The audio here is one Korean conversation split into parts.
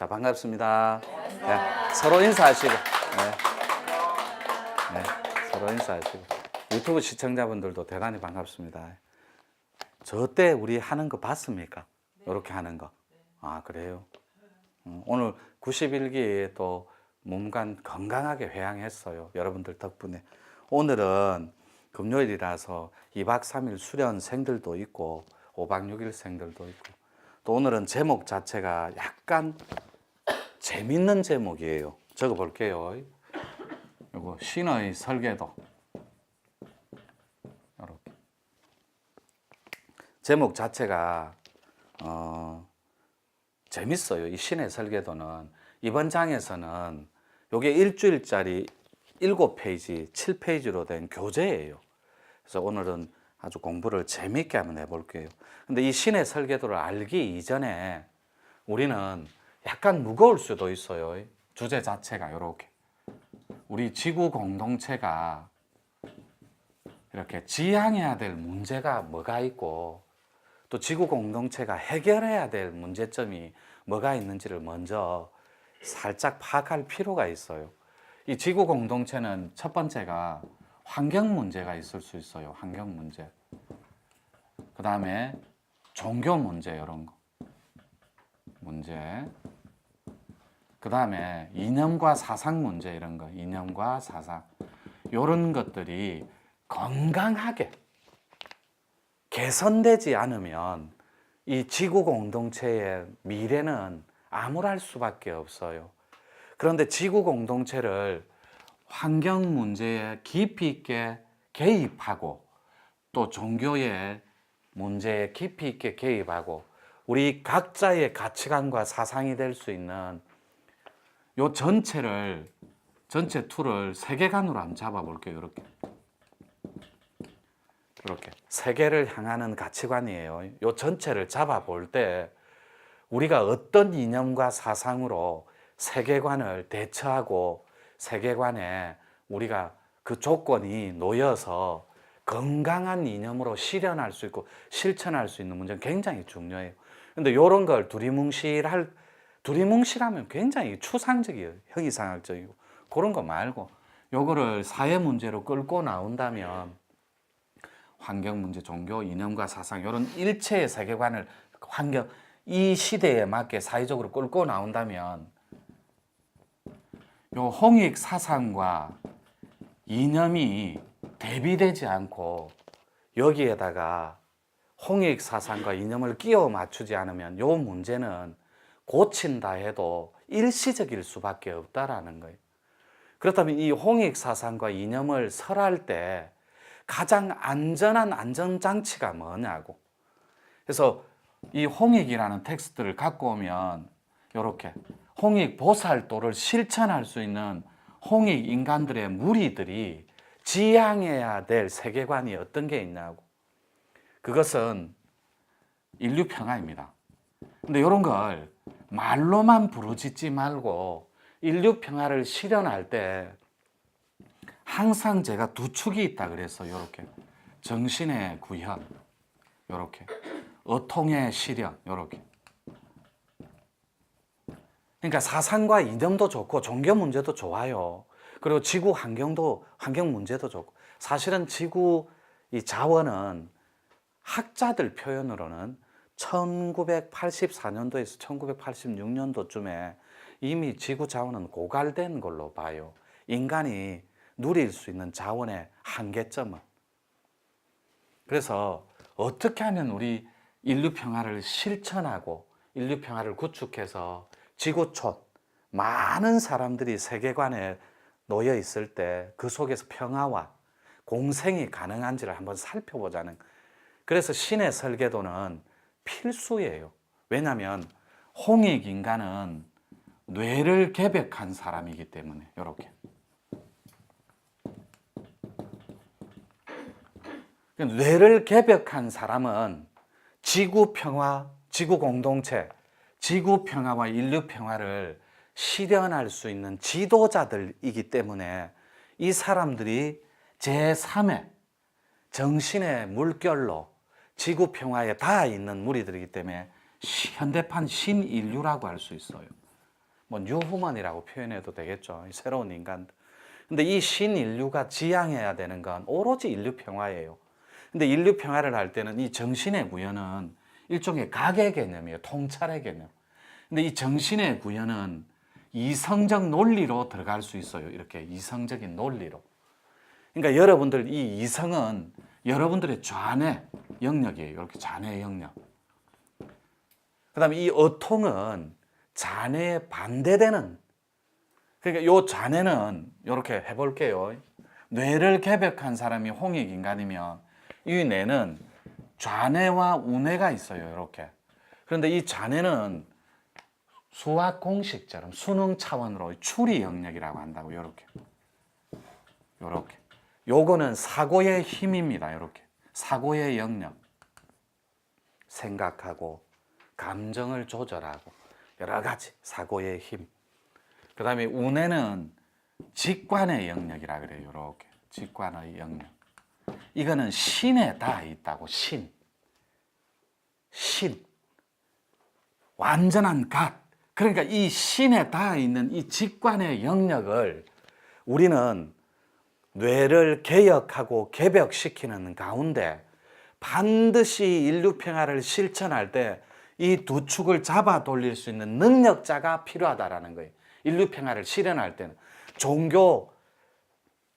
자, 반갑습니다. 네, 서로 인사하시고. 서로 인사하시고. 유튜브 시청자분들도 대단히 반갑습니다. 저 때 우리 하는 거 봤습니까? 이렇게 하는 거. 아, 그래요? 오늘 91기에 또 몸간 건강하게 회양했어요. 여러분들 덕분에. 오늘은 금요일이라서 2박 3일 수련생들도 있고 5박 6일생들도 있고 또 오늘은 제목 자체가 약간 재밌는 제목이에요. 적어 볼게요. 이거 신의 설계도. 이렇게. 제목 자체가 재밌어요. 이 신의 설계도는 이번 장에서는 이게 일주일짜리 7페이지, 7페이지로 된 교재예요. 그래서 오늘은 아주 공부를 재밌게 한번 해볼게요. 근데 이 신의 설계도를 알기 이전에 우리는 약간 무거울 수도 있어요. 주제 자체가 이렇게. 우리 지구 공동체가 이렇게 지향해야 될 문제가 뭐가 있고 또 지구 공동체가 해결해야 될 문제점이 뭐가 있는지를 먼저 살짝 파악할 필요가 있어요. 이 지구 공동체는 첫 번째가 환경 문제가 있을 수 있어요. 환경 문제. 그 다음에 종교 문제 이런 거. 문제. 그 다음에 이념과 사상 문제 이런 거. 이념과 사상. 이런 것들이 건강하게 개선되지 않으면 이 지구 공동체의 미래는 암울할 수밖에 없어요. 그런데 지구 공동체를 환경 문제에 깊이 있게 개입하고 또 종교의 문제에 깊이 있게 개입하고 우리 각자의 가치관과 사상이 될 수 있는 요 전체 틀을 세계관으로 한번 잡아볼게요. 이렇게 세계를 향하는 가치관이에요. 요 전체를 잡아볼 때 우리가 어떤 이념과 사상으로 세계관을 대처하고 세계관에 우리가 그 조건이 놓여서 건강한 이념으로 실현할 수 있고 실천할 수 있는 문제는 굉장히 중요해요. 근데 이런 걸 두리뭉실하면 굉장히 추상적이에요. 형이상학적이고. 그런 거 말고 요거를 사회 문제로 끌고 나온다면 환경 문제, 종교, 이념과 사상 이런 일체의 세계관을 이 시대에 맞게 사회적으로 끌고 나온다면 요 홍익 사상과 이념이 대비되지 않고 여기에다가 홍익 사상과 이념을 끼워 맞추지 않으면 요 문제는 고친다 해도 일시적일 수밖에 없다라는 거예요. 그렇다면 이 홍익 사상과 이념을 설할 때 가장 안전한 안전장치가 뭐냐고. 그래서 이 홍익이라는 텍스트를 갖고 오면 이렇게 홍익 보살도를 실천할 수 있는 홍익 인간들의 무리들이 지향해야 될 세계관이 어떤 게 있냐고. 그것은 인류 평화입니다. 근데 이런 걸 말로만 부르짖지 말고 인류 평화를 실현할 때 항상 제가 두 축이 있다 그랬어요. 이렇게 정신의 구현, 이렇게 어통의 실현, 이렇게. 그러니까 사상과 이념도 좋고 종교 문제도 좋아요. 그리고 지구 환경 문제도 좋고. 사실은 지구 이 자원은 학자들 표현으로는 1984년도에서 1986년도쯤에 이미 지구 자원은 고갈된 걸로 봐요. 인간이 누릴 수 있는 자원의 한계점은. 그래서 어떻게 하면 우리 인류 평화를 실천하고 인류 평화를 구축해서 지구촌 많은 사람들이 세계관에 놓여 있을 때 그 속에서 평화와 공생이 가능한지를 한번 살펴보자는. 그래서 신의 설계도는 필수예요. 왜냐하면 홍익 인간은 뇌를 개벽한 사람이기 때문에. 이렇게 뇌를 개벽한 사람은 지구 평화, 지구 공동체, 지구 평화와 인류 평화를 실현할 수 있는 지도자들이기 때문에 이 사람들이 제3의 정신의 물결로 지구 평화에 닿아 있는 무리들이기 때문에 현대판 신인류라고 할 수 있어요. 뭐 뉴후먼이라고 표현해도 되겠죠. 새로운 인간들. 근데 이 신인류가 지향해야 되는 건 오로지 인류 평화예요. 근데 인류 평화를 할 때는 이 정신의 구현은 일종의 각의 개념이에요. 통찰의 개념. 근데 이 정신의 구현은 이성적 논리로 들어갈 수 있어요. 이렇게 이성적인 논리로. 그러니까 여러분들 이 이성은 여러분들의 좌뇌 영역이에요. 이렇게 좌뇌 영역. 그 다음에 이 어통은 좌뇌에 반대되는, 그러니까 요 좌뇌는 이렇게 해볼게요. 뇌를 개벽한 사람이 홍익인간이면 이 뇌는 좌뇌와 우뇌가 있어요. 이렇게. 그런데 이 좌뇌는 수학 공식처럼 수능 차원으로 추리 영역이라고 한다고. 이렇게. 이렇게. 요거는 사고의 힘입니다. 이렇게. 사고의 영역. 생각하고 감정을 조절하고 여러 가지 사고의 힘. 그 다음에 우뇌는 직관의 영역이라 그래요. 이렇게. 직관의 영역. 이거는 신에 다 있다고. 신. 완전한 각. 그러니까 이 신에 다 있는 이 직관의 영역을 우리는 뇌를 개혁하고 개벽시키는 가운데 반드시 인류 평화를 실천할 때 이 두 축을 잡아 돌릴 수 있는 능력자가 필요하다라는 거예요. 인류 평화를 실현할 때는. 종교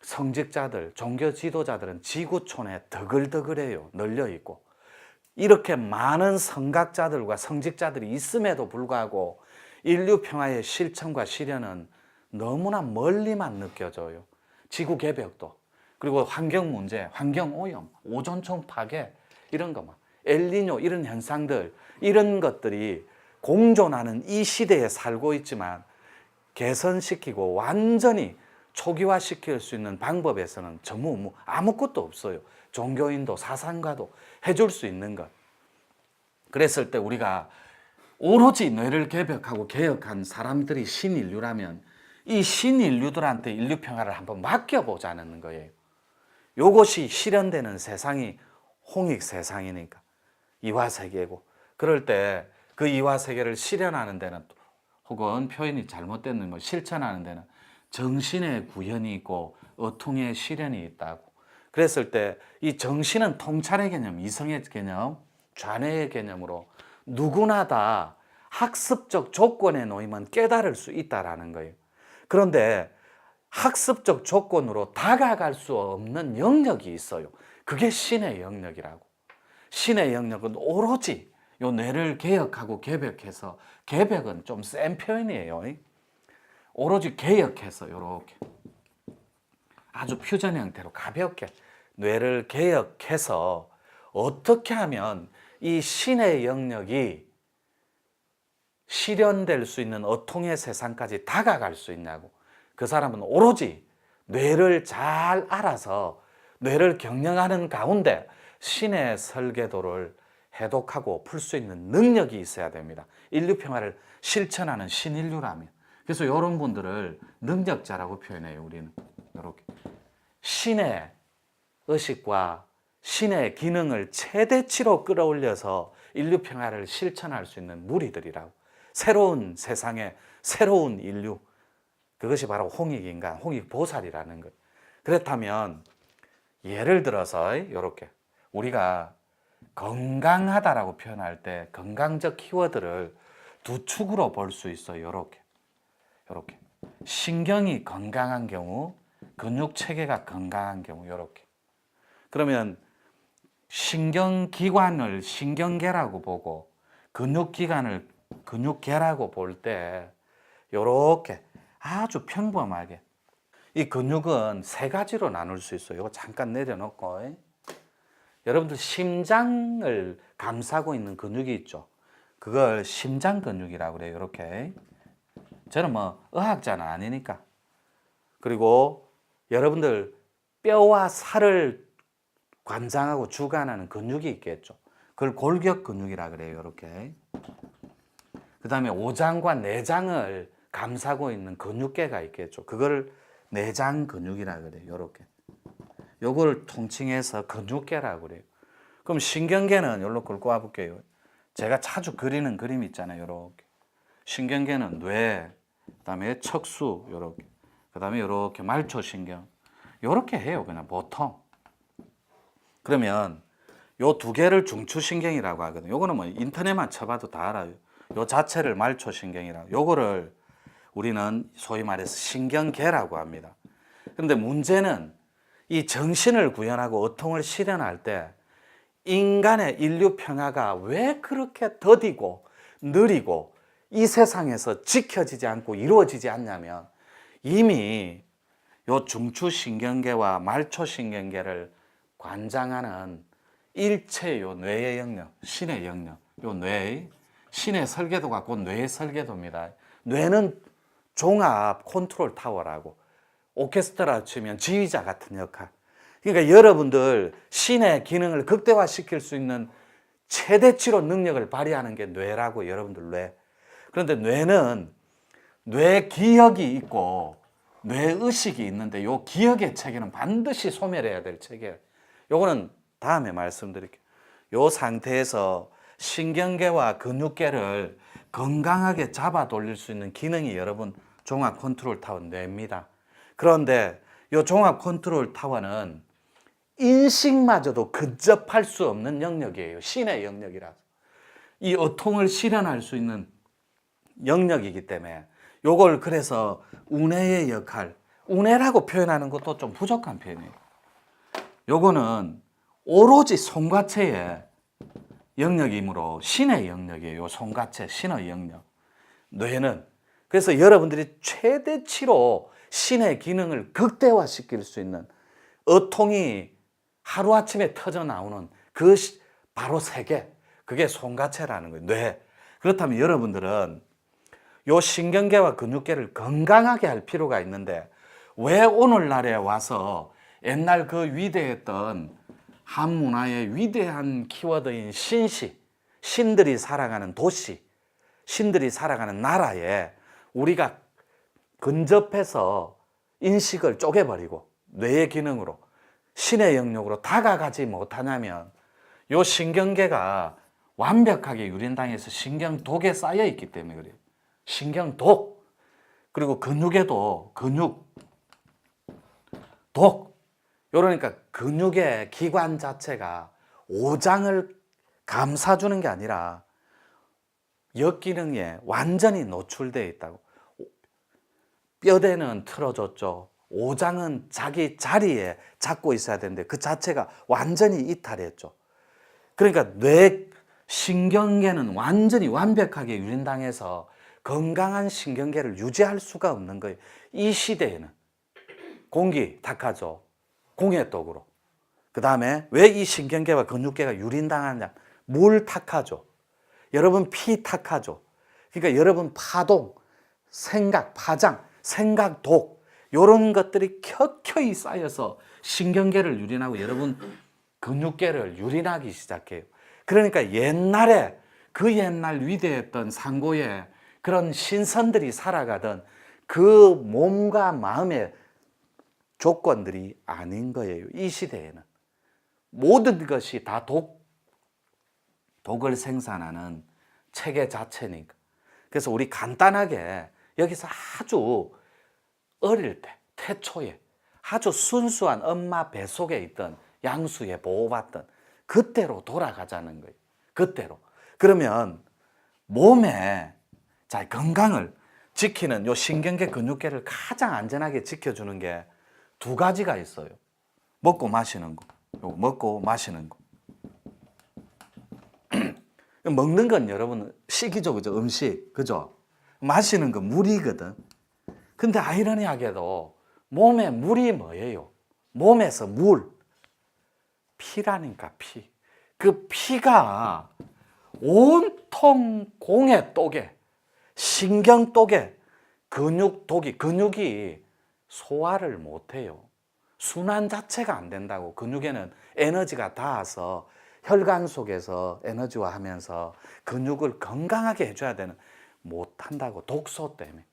성직자들, 종교 지도자들은 지구촌에 더글더글해요. 널려 있고. 이렇게 많은 성각자들과 성직자들이 있음에도 불구하고 인류 평화의 실천과 실현은 너무나 멀리만 느껴져요. 지구 개벽도, 그리고 환경 문제, 환경 오염, 오존층 파괴, 이런 거, 엘니뇨 이런 현상들, 이런 것들이 공존하는 이 시대에 살고 있지만 개선시키고 완전히 초기화시킬 수 있는 방법에서는 전무 아무것도 없어요. 종교인도 사상가도 해줄 수 있는 것. 그랬을 때 우리가 오로지 뇌를 개벽하고 개혁한 사람들이 신인류라면 이 신인류들한테 인류 평화를 한번 맡겨보자는 거예요. 요것이 실현되는 세상이 홍익 세상이니까. 이화세계고. 그럴 때 그 이화세계를 실현하는 데는, 혹은 표현이 잘못된 걸 실천하는 데는 정신의 구현이 있고 어통의 실현이 있다고. 그랬을 때 이 정신은 통찰의 개념, 이성의 개념, 좌뇌의 개념으로 누구나 다 학습적 조건에 놓이면 깨달을 수 있다라는 거예요. 그런데 학습적 조건으로 다가갈 수 없는 영역이 있어요. 그게 신의 영역이라고. 신의 영역은 오로지 요 뇌를 개혁하고 개벽해서, 개벽은 좀 센 표현이에요. 오로지 개혁해서 이렇게 아주 퓨전 형태로 가볍게 뇌를 개혁해서 어떻게 하면 이 신의 영역이 실현될 수 있는 어통의 세상까지 다가갈 수 있냐고. 그 사람은 오로지 뇌를 잘 알아서 뇌를 경영하는 가운데 신의 설계도를 해독하고 풀 수 있는 능력이 있어야 됩니다. 인류 평화를 실천하는 신인류라면. 그래서 이런 분들을 능력자라고 표현해요. 우리는 이렇게 신의 의식과 신의 기능을 최대치로 끌어올려서 인류 평화를 실천할 수 있는 무리들이라고. 새로운 세상의 새로운 인류, 그것이 바로 홍익인간, 홍익보살이라는 것. 그렇다면 예를 들어서 이렇게 우리가 건강하다라고 표현할 때 건강적 키워드를 두 축으로 볼 수 있어요. 이렇게 신경이 건강한 경우, 근육 체계가 건강한 경우, 이렇게. 그러면 신경기관을 신경계라고 보고 근육기관을 근육계라고 볼 때 이렇게 아주 평범하게, 이 근육은 세 가지로 나눌 수 있어요. 이거 잠깐 내려놓고, 여러분들 심장을 감싸고 있는 근육이 있죠. 그걸 심장 근육이라고 그래요. 이렇게. 저는 뭐 의학자는 아니니까. 그리고 여러분들 뼈와 살을 관장하고 주관하는 근육이 있겠죠. 그걸 골격 근육이라 그래요. 이렇게. 그 다음에 오장과 내장을 감싸고 있는 근육계가 있겠죠. 그걸 내장 근육이라 그래요. 이렇게. 요걸 통칭해서 근육계라고 그래요. 그럼 신경계는 여기로 끌고 와볼게요. 제가 자주 그리는 그림 있잖아요. 이렇게. 신경계는 뇌, 그다음에 척수 요렇게, 그다음에 요렇게 말초신경 요렇게 해요. 그냥 보통. 그러면 요 두 개를 중추신경이라고 하거든요. 요거는 뭐 인터넷만 쳐봐도 다 알아요. 요 자체를 말초신경이라고. 요거를 우리는 소위 말해서 신경계라고 합니다. 그런데 문제는 이 정신을 구현하고 어통을 실현할 때 인간의 인류 평화가 왜 그렇게 더디고 느리고 이 세상에서 지켜지지 않고 이루어지지 않냐면 이미 요 중추신경계와 말초신경계를 관장하는 일체 요 뇌의 영역, 신의 영역, 요 뇌의 신의 설계도가 곧 뇌의 설계도입니다. 뇌는 종합 컨트롤 타워라고, 오케스트라 치면 지휘자 같은 역할. 그러니까 여러분들 신의 기능을 극대화시킬 수 있는 최대치로 능력을 발휘하는 게 뇌라고, 여러분들 뇌. 그런데 뇌는 뇌 기억이 있고 뇌 의식이 있는데 요 기억의 체계는 반드시 소멸해야 될 체계. 요거는 다음에 말씀드릴게요. 요 상태에서 신경계와 근육계를 건강하게 잡아 돌릴 수 있는 기능이 여러분 종합 컨트롤 타워 뇌입니다. 그런데 요 종합 컨트롤 타워는 인식마저도 근접할 수 없는 영역이에요. 신의 영역이라서. 이 어통을 실현할 수 있는 영역이기 때문에 요걸 그래서 운해의 역할, 운해라고 표현하는 것도 좀 부족한 표현이에요. 요거는 오로지 송과체의 영역이므로 신의 영역이에요. 송과체, 신의 영역. 뇌는 그래서 여러분들이 최대치로 신의 기능을 극대화시킬 수 있는 어통이 하루아침에 터져 나오는 그 바로 세계, 그게 송과체라는 거예요. 뇌. 그렇다면 여러분들은 요 신경계와 근육계를 건강하게 할 필요가 있는데 왜 오늘날에 와서 옛날 그 위대했던 한문화의 위대한 키워드인 신시, 신들이 살아가는 도시, 신들이 살아가는 나라에 우리가 근접해서 인식을 쪼개버리고 뇌의 기능으로 신의 영역으로 다가가지 못하냐면 요 신경계가 완벽하게 유린당해서 신경독에 쌓여 있기 때문에 그래요. 신경독. 그리고 근육에도 근육독. 이러니까 근육의 기관 자체가 오장을 감싸주는 게 아니라 역기능에 완전히 노출되어 있다고. 뼈대는 틀어졌죠. 오장은 자기 자리에 잡고 있어야 되는데 그 자체가 완전히 이탈했죠. 그러니까 뇌 신경계는 완전히 완벽하게 유린당해서 건강한 신경계를 유지할 수가 없는 거예요. 이 시대에는 공기 탁하죠. 공해독으로. 그 다음에 왜 이 신경계와 근육계가 유린당하냐? 물 탁하죠. 여러분 피 탁하죠. 그러니까 여러분 파동, 생각, 파장, 생각독 이런 것들이 켜켜이 쌓여서 신경계를 유린하고 여러분 근육계를 유린하기 시작해요. 그러니까 옛날에 그 옛날 위대했던 상고의 그런 신선들이 살아가던 그 몸과 마음의 조건들이 아닌 거예요. 이 시대에는 모든 것이 다 독을 생산하는 체계 자체니까. 그래서 우리 간단하게 여기서 아주 어릴 때 태초에 아주 순수한 엄마 뱃속에 있던 양수에 보호받던 그때로 돌아가자는 거예요. 그때로. 그러면 몸의 자 건강을 지키는 요 신경계 근육계를 가장 안전하게 지켜주는 게 두 가지가 있어요. 먹고 마시는 거. 요 먹고 마시는 거. 먹는 건 여러분 식이죠, 그죠? 음식, 그죠? 마시는 건 물이거든. 근데 아이러니하게도 몸에 물이 뭐예요? 몸에서 물, 피라니까 피. 그 피가 온통 공의 독에, 신경 독에, 근육 독이, 근육이 소화를 못해요. 순환 자체가 안 된다고. 근육에는 에너지가 닿아서 혈관 속에서 에너지화하면서 근육을 건강하게 해줘야 되는 못한다고. 독소 때문에.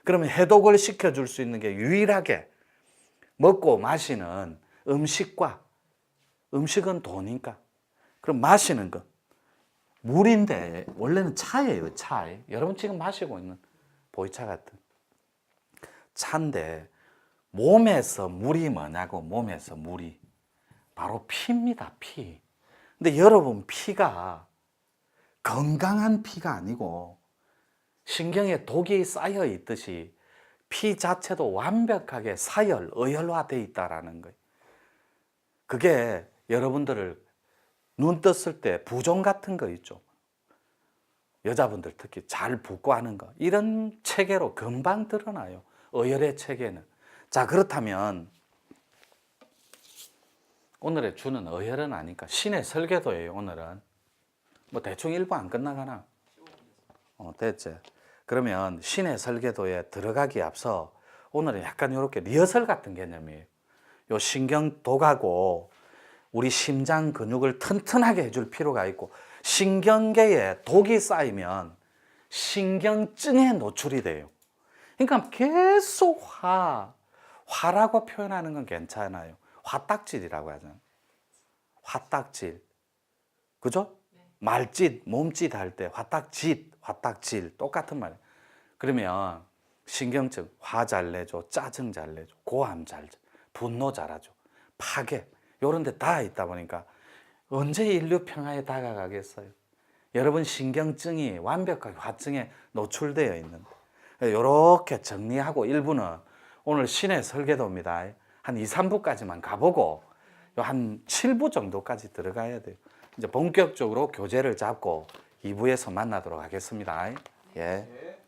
그러면 해독을 시켜줄 수 있는 게 유일하게 먹고 마시는 음식과 음식은 도니까 그럼 마시는 건 물인데 원래는 차예요. 차. 여러분 지금 마시고 있는 보이차 같은 차인데 몸에서 물이 뭐냐고. 몸에서 물이 바로 피입니다. 피. 근데 여러분 피가 건강한 피가 아니고 신경에 독이 쌓여 있듯이 피 자체도 완벽하게 사열, 어혈화되어 있다라는 거예요. 그게 여러분들을 눈 떴을 때 부종 같은 거 있죠. 여자분들 특히 잘 붓고 하는 거. 이런 체계로 금방 드러나요. 어혈의 체계는. 자, 그렇다면 오늘의 주는 어혈은 아니까 신의 설계도예요. 오늘은 뭐 대충 1부 안 끝나가나? 됐지. 그러면 신의 설계도에 들어가기 앞서 오늘은 약간 이렇게 리허설 같은 개념이에요. 요 신경독하고 우리 심장 근육을 튼튼하게 해줄 필요가 있고, 신경계에 독이 쌓이면 신경증에 노출이 돼요. 그러니까 계속 화라고 표현하는 건 괜찮아요. 화딱질이라고 하잖아요. 화딱질. 그죠? 말짓, 몸짓 할 때 화딱짓, 화딱질 똑같은 말이에요. 그러면 신경증, 화 잘 내줘, 짜증 잘 내줘, 고함 잘 줘, 분노 잘하죠, 파괴 이런 데 다 있다 보니까 언제 인류 평화에 다가가겠어요? 여러분 신경증이 완벽하게 화증에 노출되어 있는데, 이렇게 정리하고 1부는 오늘 신의 설계도입니다. 한 2, 3부까지만 가보고 한 7부 정도까지 들어가야 돼요. 이제 본격적으로 교재를 잡고 2부에서 만나도록 하겠습니다. 예. 네.